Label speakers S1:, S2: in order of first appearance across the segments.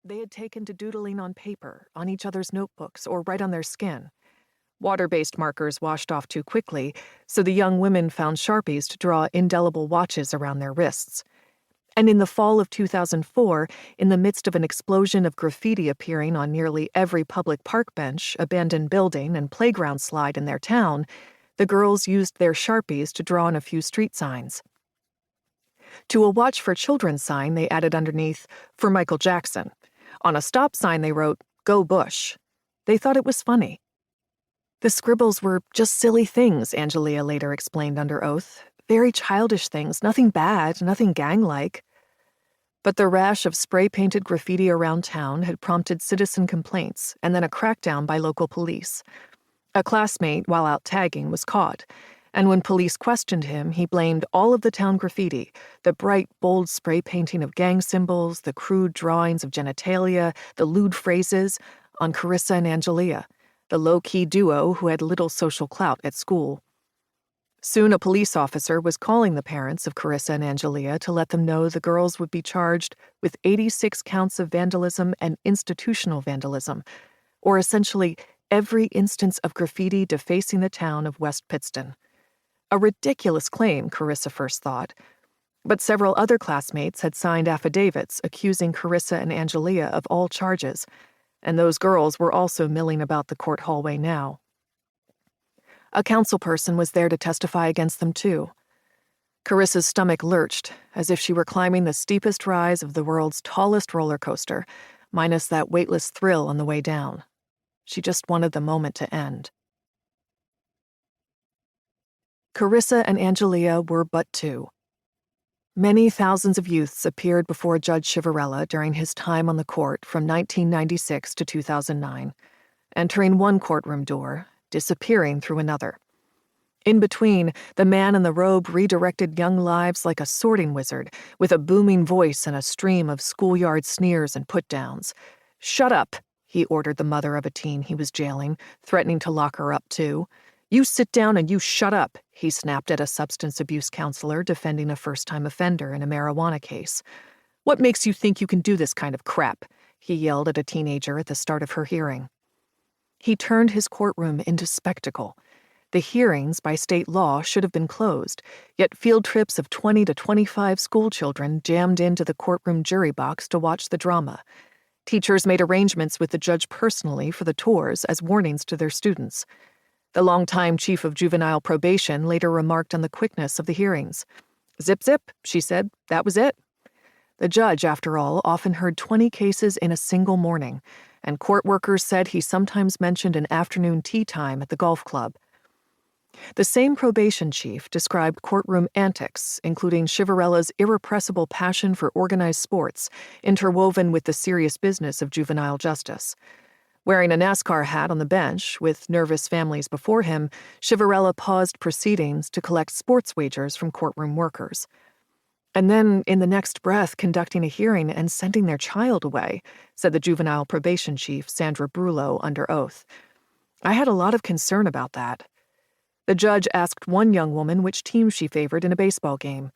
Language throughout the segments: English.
S1: They had taken to doodling on paper, on each other's notebooks, or right on their skin. Water-based markers washed off too quickly, so the young women found Sharpies to draw indelible watches around their wrists. And in the fall of 2004, in the midst of an explosion of graffiti appearing on nearly every public park bench, abandoned building, and playground slide in their town, the girls used their Sharpies to draw on a few street signs. To a Watch for Children sign, they added underneath, "For Michael Jackson." On a stop sign, they wrote, "Go Bush." They thought it was funny. The scribbles were just silly things, Angelia later explained under oath. Very childish things, nothing bad, nothing gang-like. But the rash of spray-painted graffiti around town had prompted citizen complaints and then a crackdown by local police. A classmate, while out tagging, was caught, and when police questioned him, he blamed all of the town graffiti, the bright, bold spray painting of gang symbols, the crude drawings of genitalia, the lewd phrases, on Carissa and Angelia, the low-key duo who had little social clout at school. Soon a police officer was calling the parents of Carissa and Angelia to let them know the girls would be charged with 86 counts of vandalism and institutional vandalism, or essentially every instance of graffiti defacing the town of West Pittston. A ridiculous claim, Carissa first thought, but several other classmates had signed affidavits accusing Carissa and Angelia of all charges, and those girls were also milling about the court hallway now. A councilperson was there to testify against them, too. Carissa's stomach lurched, as if she were climbing the steepest rise of the world's tallest roller coaster, minus that weightless thrill on the way down. She just wanted the moment to end. Carissa and Angelia were but two. Many thousands of youths appeared before Judge Ciavarella during his time on the court from 1996 to 2009, entering one courtroom door, disappearing through another. In between, the man in the robe redirected young lives like a sorting wizard, with a booming voice and a stream of schoolyard sneers and put-downs. "Shut up," he ordered the mother of a teen he was jailing, threatening to lock her up too. "You sit down and you shut up," he snapped at a substance abuse counselor defending a first-time offender in a marijuana case. "What makes you think you can do this kind of crap?" he yelled at a teenager at the start of her hearing. He turned his courtroom into spectacle. The hearings, by state law, should have been closed, yet field trips of 20 to 25 schoolchildren jammed into the courtroom jury box to watch the drama. Teachers made arrangements with the judge personally for the tours as warnings to their students. The longtime chief of juvenile probation later remarked on the quickness of the hearings. "Zip, zip," she said. "That was it." The judge, after all, often heard 20 cases in a single morning, and court workers said he sometimes mentioned an afternoon tea time at the golf club. The same probation chief described courtroom antics, including Ciavarella's irrepressible passion for organized sports, interwoven with the serious business of juvenile justice. Wearing a NASCAR hat on the bench, with nervous families before him, Ciavarella paused proceedings to collect sports wagers from courtroom workers. And then, in the next breath, conducting a hearing and sending their child away, said the juvenile probation chief, Sandra Brullo, under oath. "I had a lot of concern about that." The judge asked one young woman which team she favored in a baseball game.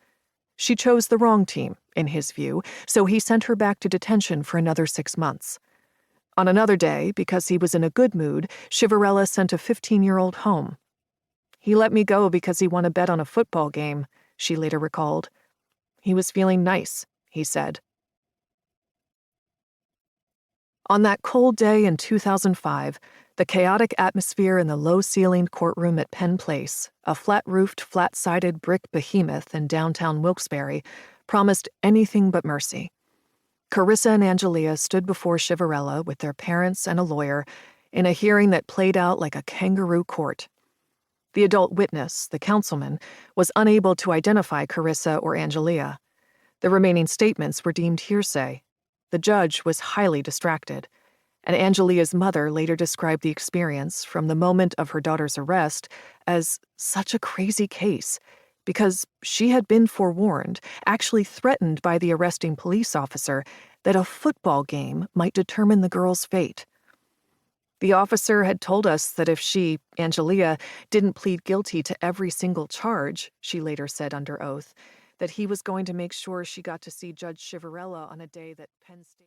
S1: She chose the wrong team, in his view, so he sent her back to detention for another 6 months. On another day, because he was in a good mood, Ciavarella sent a 15-year-old home. "He let me go because he won a bet on a football game," she later recalled. "He was feeling nice," he said. On that cold day in 2005, the chaotic atmosphere in the low-ceilinged courtroom at Penn Place, a flat-roofed, flat-sided brick behemoth in downtown Wilkes-Barre, promised anything but mercy. Carissa and Angelia stood before Ciavarella with their parents and a lawyer in a hearing that played out like a kangaroo court. The adult witness, the councilman, was unable to identify Carissa or Angelia. The remaining statements were deemed hearsay. The judge was highly distracted, and Angelia's mother later described the experience from the moment of her daughter's arrest as such a crazy case, because she had been forewarned, actually threatened by the arresting police officer, that a football game might determine the girl's fate. "The officer had told us that if she, Angelia, didn't plead guilty to every single charge," she later said under oath, that he was going to make sure she got to see Judge Ciavarella on a day that Penn State